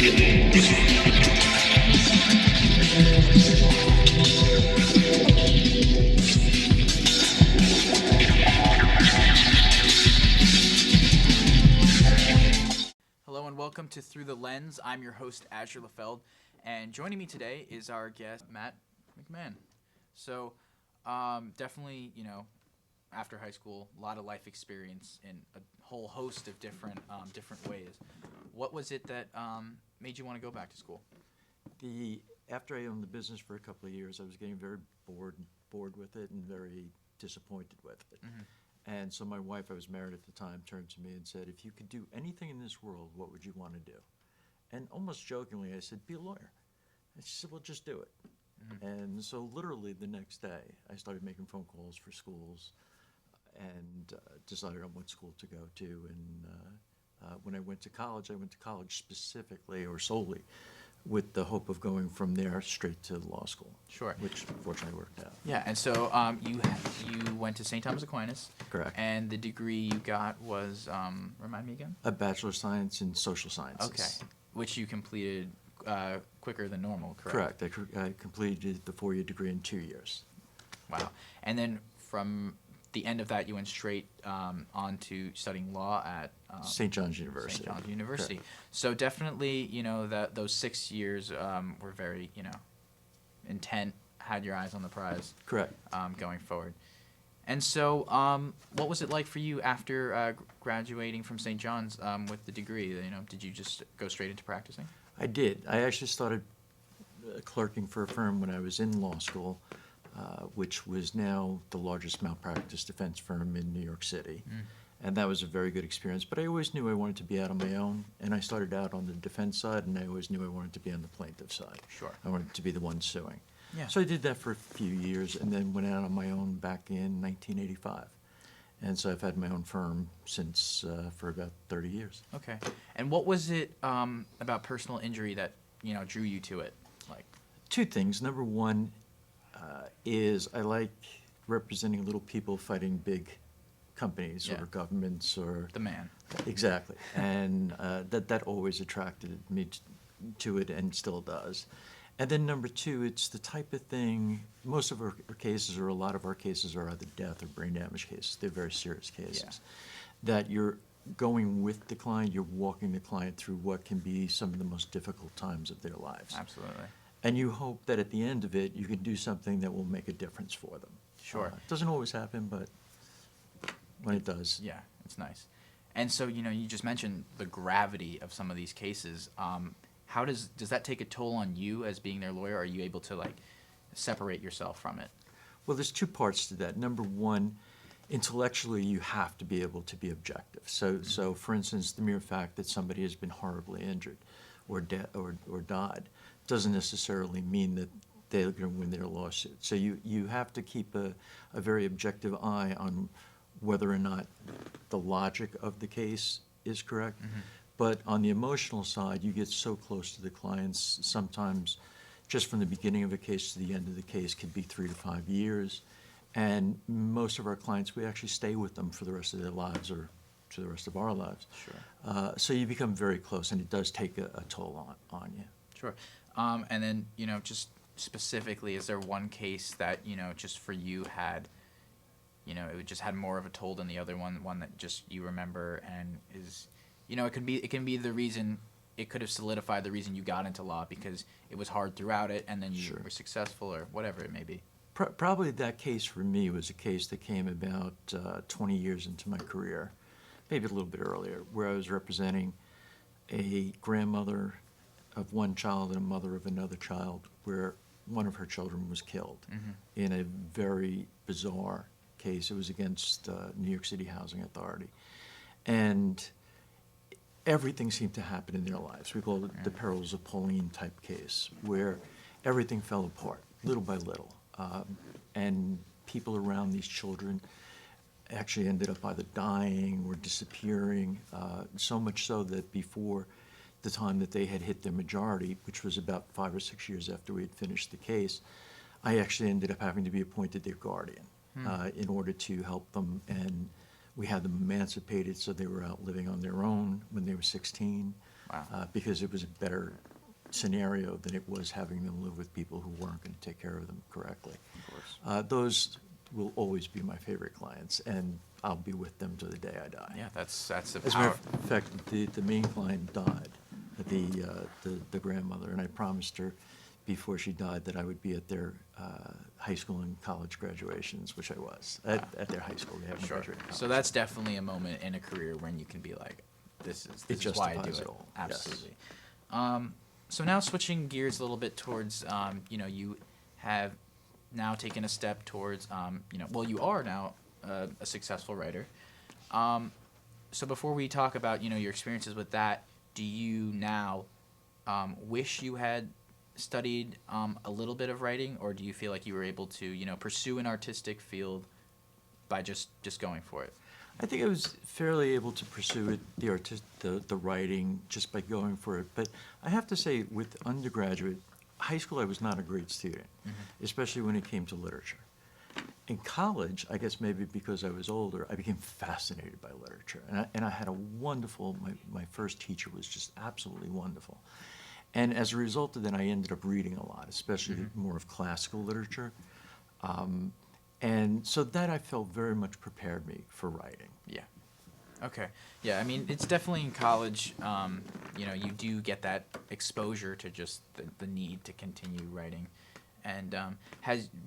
Hello and welcome to Through the Lens. I'm your host, Azure Lefeld, and joining me today is our guest, Matt McMahon. So, definitely, after high school, a lot of life experience in a whole host of different ways. What was it that made you want to go back to school? After I owned the business for a couple of years, I was getting very bored with it and very disappointed with it. Mm-hmm. And so my wife, I was married at the time, turned to me and said, if you could do anything in this world, what would you want to do? And almost jokingly, I said, be a lawyer. And she said, well, just do it. Mm-hmm. And so literally the next day, I started making phone calls for schools and decided on what school to go to. And when I went to college specifically or solely with the hope of going from there straight to law school. Sure. Which fortunately worked out. Yeah, and so you went to St. Thomas Aquinas. Correct. And the degree you got was, remind me again? A Bachelor of Science in Social Sciences. Okay, which you completed quicker than normal, correct? Correct. I completed the 4-year degree in 2 years. Wow. And then from the end of that, you went straight on to studying law at St. John's University. St. John's University. Correct. So definitely, that those 6 years were very, intent, had your eyes on the prize. Correct. Going forward. And so, what was it like for you after graduating from St. John's with the degree? Did you just go straight into practicing? I did. I actually started clerking for a firm when I was in law school, which was now the largest malpractice defense firm in New York City. Mm. And that was a very good experience. But I always knew I wanted to be out on my own. And I started out on the defense side, and I always knew I wanted to be on the plaintiff side. Sure. I wanted to be the one suing. Yeah. So I did that for a few years and then went out on my own back in 1985. And so I've had my own firm since for about 30 years. Okay. And what was it about personal injury that, drew you to it? Like, two things. Number one is I like representing little people fighting big companies or governments or... The man. Exactly. And that always attracted me to it and still does. And then number two, it's the type of thing, most of our cases or a lot of our cases are either death or brain damage cases. They're very serious cases. That you're going with the client, you're walking the client through what can be some of the most difficult times of their lives. Absolutely. And you hope that at the end of it, you can do something that will make a difference for them. Sure. It doesn't always happen, but when it does. Yeah, it's nice. And so, you just mentioned the gravity of some of these cases. How does that take a toll on you as being their lawyer? Are you able to separate yourself from it? Well, there's two parts to that. Number one, intellectually you have to be able to be objective. So for instance, the mere fact that somebody has been horribly injured or died doesn't necessarily mean that they're going to win their lawsuit. So you have to keep a very objective eye on whether or not the logic of the case is correct. Mm-hmm. But on the emotional side, you get so close to the clients, sometimes just from the beginning of a case to the end of the case could be 3 to 5 years. And most of our clients, we actually stay with them for the rest of their lives or to the rest of our lives. Sure. So you become very close, and it does take a toll on you. Sure. And then, just specifically, is there one case that, just for you had, it just had more of a toll than the other one that just you remember and is... it can be the reason, it could have solidified the reason you got into law because it was hard throughout it and then you were successful or whatever it may be. Probably that case for me was a case that came about 20 years into my career, maybe a little bit earlier, where I was representing a grandmother of one child and a mother of another child where one of her children was killed in a very bizarre case. It was against New York City Housing Authority. And everything seemed to happen in their lives. We call it the Perils of Pauline type case, where everything fell apart, little by little. And people around these children actually ended up either dying or disappearing, so much so that before the time that they had hit their majority, which was about 5 or 6 years after we had finished the case, I actually ended up having to be appointed their guardian in order to help them, and we had them emancipated so they were out living on their own when they were 16. Wow. because it was a better scenario than it was having them live with people who weren't going to take care of them correctly. Of course. Those will always be my favorite clients, and I'll be with them to the day I die. Yeah, that's a As a matter power. of fact, the main client died, the grandmother, and I promised her before she died that I would be at their high school and college graduations, which I was. At their high school, they haven't Sure. graduated college. So that's definitely a moment in a career when you can be like, this It is why I do justifies it. it all, yes. Absolutely. So now switching gears a little bit towards, you have now taken a step towards, well, you are now a successful writer. So before we talk about, your experiences with that, do you now wish you had studied a little bit of writing, or do you feel like you were able to, pursue an artistic field by just going for it? I think I was fairly able to pursue it, the writing, just by going for it. But I have to say, with undergraduate, high school, I was not a great student, especially when it came to literature. In college, I guess maybe because I was older, I became fascinated by literature. And I had a wonderful, my first teacher was just absolutely wonderful. And as a result of that, I ended up reading a lot, especially more of classical literature. And so that I felt very much prepared me for writing. Yeah. Okay. Yeah, I mean, it's definitely in college, you do get that exposure to just the need to continue writing. And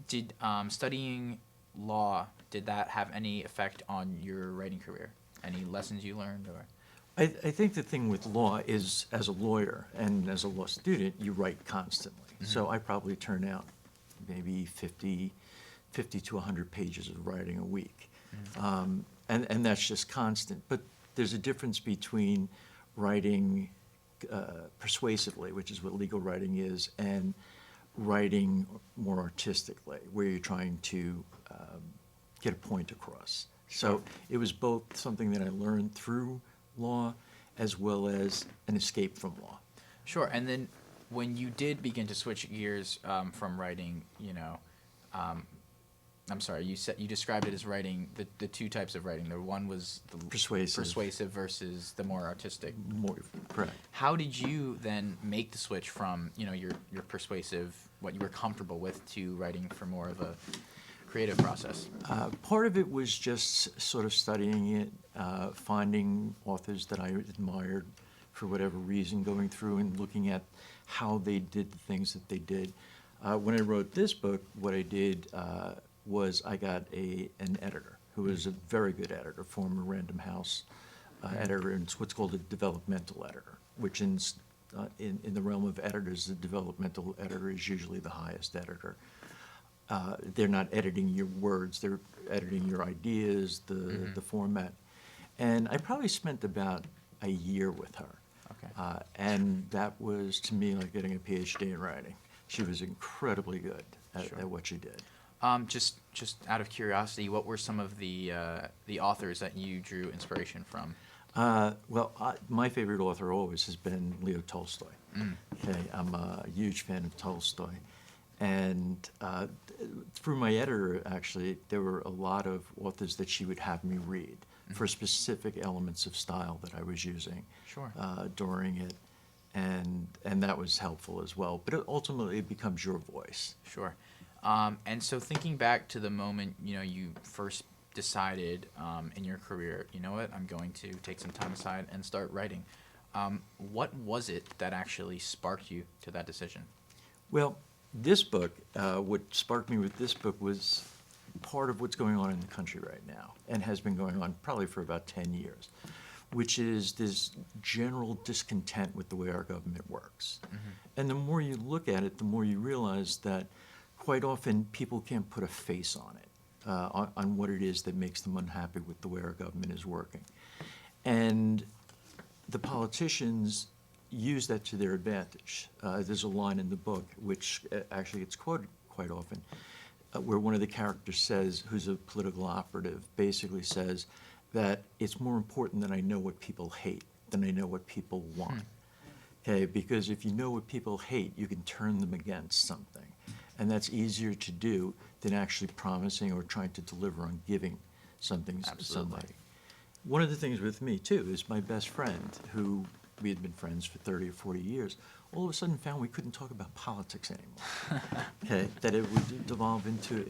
did studying law, did that have any effect on your writing career? Any lessons you learned, or? I think the thing with law is, as a lawyer and as a law student, you write constantly. So I probably turn out maybe 50 to 100 pages of writing a week. And that's just constant. But there's a difference between writing persuasively, which is what legal writing is, and writing more artistically, where you're trying to get a point across. So it was both something that I learned through law as well as an escape from law. Sure. And then when you did begin to switch gears from writing, I'm sorry, you described it as writing the two types of writing. The one was the persuasive versus the more artistic. More correct. How did you then make the switch from your persuasive, what you were comfortable with, to writing for more of a creative process? Part of it was just sort of studying it, finding authors that I admired for whatever reason, going through and looking at how they did the things that they did. When I wrote this book, what I did was I got an editor who was a very good editor, former Random House editor, and it's what's called a developmental editor, which in the realm of editors, the developmental editor is usually the highest editor. They're not editing your words, they're editing your ideas, the format. And I probably spent about a year with her. Okay. And that was, to me, like getting a PhD in writing. She was incredibly good at what she did. Just out of curiosity, what were some of the authors that you drew inspiration from? My favorite author always has been Leo Tolstoy. Okay, I'm a huge fan of Tolstoy. And through my editor, actually, there were a lot of authors that she would have me read for specific elements of style that I was using during it. And that was helpful as well. But ultimately, it becomes your voice. Sure. And so thinking back to the moment, you first decided in your career, you know what, I'm going to take some time aside and start writing. What was it that actually sparked you to that decision? Well, this book, what sparked me with this book was part of what's going on in the country right now, and has been going on probably for about 10 years, which is this general discontent with the way our government works. And the more you look at it, the more you realize that quite often people can't put a face on it, on what it is that makes them unhappy with the way our government is working. And the politicians use that to their advantage. There's a line in the book, which actually gets quoted quite often, where one of the characters says, who's a political operative, basically says that it's more important that I know what people hate than I know what people want. Okay, because if you know what people hate, you can turn them against something. And that's easier to do than actually promising or trying to deliver on giving something to somebody. One of the things with me, too, is my best friend, who we had been friends for 30 or 40 years, all of a sudden found we couldn't talk about politics anymore. Okay, that it would devolve into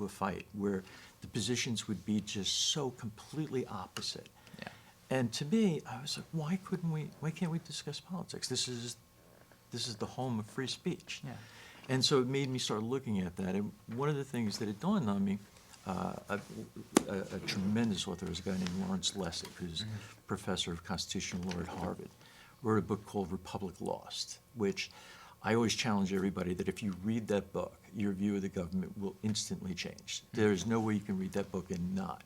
a fight where the positions would be just so completely opposite. Yeah. And to me, I was like, why can't we discuss politics? This is the home of free speech. Yeah. And so it made me start looking at that. And one of the things that it dawned on me, a tremendous author is a guy named Lawrence Lessig, who's professor of constitutional law at Harvard, wrote a book called Republic Lost, which I always challenge everybody that if you read that book, your view of the government will instantly change. There's no way you can read that book and not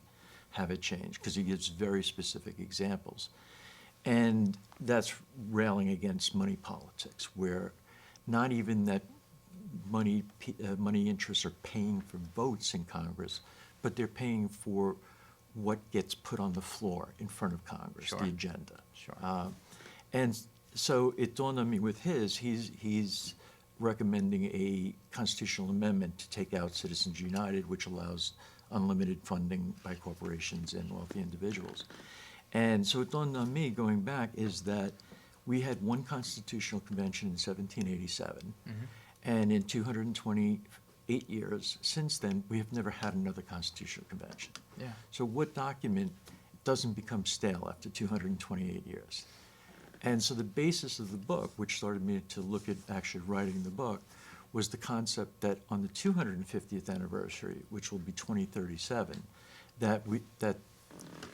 have it change, because he gives very specific examples. And that's railing against money politics, where not even that money interests are paying for votes in Congress, but they're paying for what gets put on the floor in front of Congress, Sure. the agenda. Sure. And so it dawned on me with he's recommending a constitutional amendment to take out Citizens United, which allows unlimited funding by corporations and wealthy individuals. And so it dawned on me, going back, is that we had one constitutional convention in 1787, and in 228 years since then, we have never had another constitutional convention. Yeah. So what document doesn't become stale after 228 years? And so the basis of the book, which started me to look at actually writing the book, was the concept that on the 250th anniversary, which will be 2037, that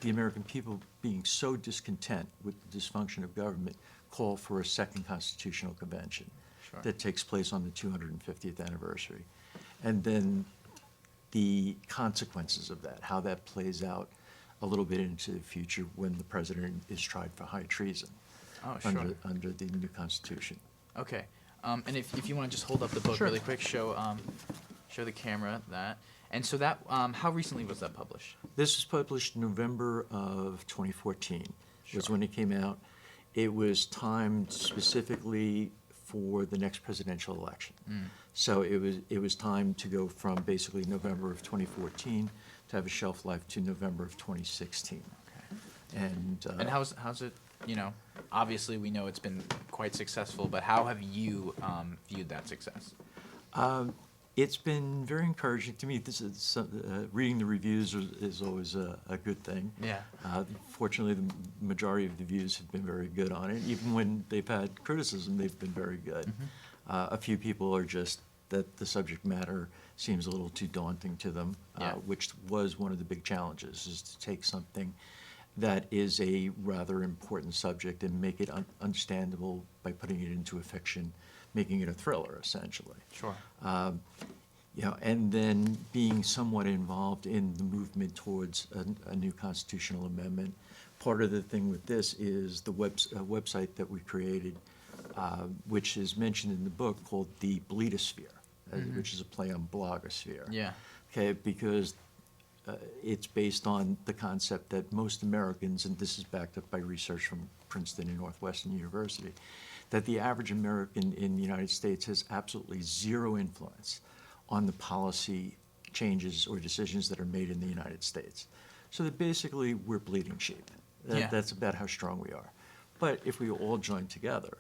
the American people, being so discontent with the dysfunction of government, call for a second constitutional convention. Sure. That takes place on the 250th anniversary. And then the consequences of that, how that plays out a little bit into the future when the president is tried for high treason. Oh, sure. Under the new Constitution. Okay. And if you want to just hold up the book Sure. really quick, show the camera that. And so that, how recently was that published? This was published November of 2014, was Sure. when it came out. It was timed specifically for the next presidential election. So it was timed to go from basically November of 2014 to have a shelf life to November of 2016. Okay. And how's it, obviously we know it's been quite successful, but how have you viewed that success? It's been very encouraging to me. This is reading the reviews is always a good thing. Yeah. Fortunately, the majority of the views have been very good on it. Even when they've had criticism, they've been very good. A few people are just that the subject matter seems a little too daunting to them, Yeah. which was one of the big challenges, is to take something that is a rather important subject and make it understandable by putting it into a fiction, making it a thriller, essentially. Sure. And then being somewhat involved in the movement towards a new constitutional amendment. Part of the thing with this is the website that we created, which is mentioned in the book, called the Bleedosphere, which is a play on blogosphere. Yeah. Okay, because it's based on the concept that most Americans, and this is backed up by research from Princeton and Northwestern University, that the average American in the United States has absolutely zero influence on the policy changes or decisions that are made in the United States. So that basically we're bleeding sheep. Yeah. That's about how strong we are. But if we all join together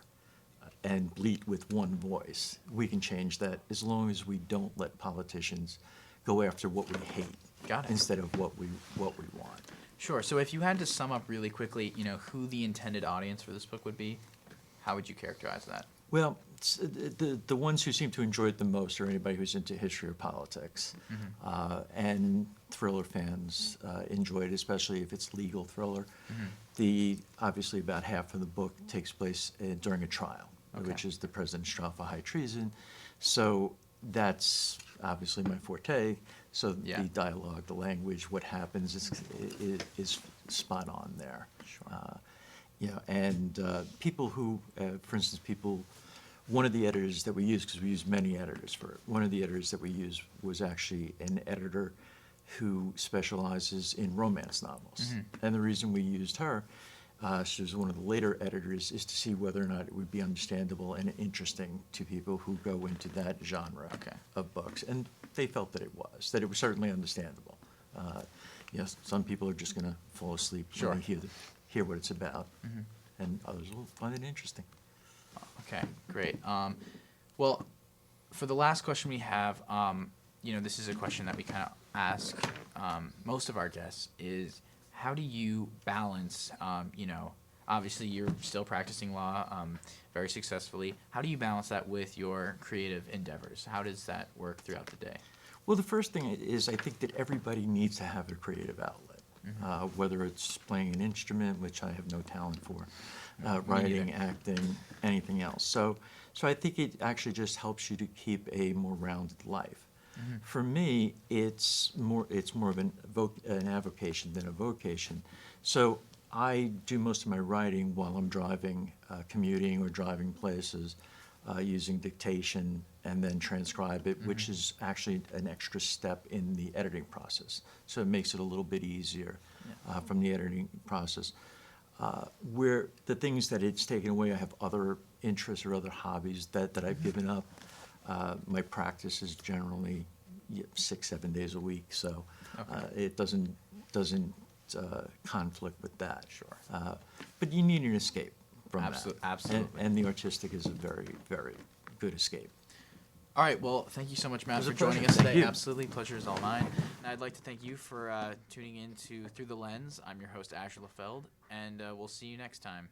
and bleat with one voice, we can change that, as long as we don't let politicians go after what we hate. Got it. Instead of what we want. Sure. So if you had to sum up really quickly, who the intended audience for this book would be, how would you characterize that? Well, the ones who seem to enjoy it the most are anybody who's into history or politics. And thriller fans enjoy it, especially if it's legal thriller. Obviously, about half of the book takes place during a trial, Okay. which is the president's trial for high treason. So that's obviously my forte. So Yeah. the dialogue, the language, what happens is spot on there. Sure. And people who, for instance, one of the editors that we used, because we use many editors for it, one of the editors that we used was actually an editor who specializes in romance novels. And the reason we used her, she was one of the later editors, is to see whether or not it would be understandable and interesting to people who go into that genre Okay. of books. And they felt that it was certainly understandable. Some people are just going to fall asleep Sure. when they hear what it's about. and others will find it interesting. Okay, great. Well, for the last question we have, this is a question that we kind of ask most of our guests is, how do you balance, obviously you're still practicing law very successfully. How do you balance that with your creative endeavors? How does that work throughout the day? Well, the first thing is I think that everybody needs to have a creative outlet, whether it's playing an instrument, which I have no talent for, writing, acting, anything else. So I think it actually just helps you to keep a more rounded life. For me, it's more of an avocation than a vocation. So I do most of my writing while I'm driving, commuting or driving places, using dictation, and then transcribe it, which is actually an extra step in the editing process. So it makes it a little bit easier from the editing process. Where the things that it's taken away, I have other interests or other hobbies that I've given up. My practice is generally 6-7 days a week, so it doesn't conflict with that. Sure. But you need an escape from that. Absolutely. And the artistic is a very, very good escape. All right. Well, thank you so much, Matt, It was a for joining pleasure. us today. Thank you. Absolutely. Pleasure is all mine. And I'd like to thank you for tuning in to Through the Lens. I'm your host, Asher LaFeld, and we'll see you next time.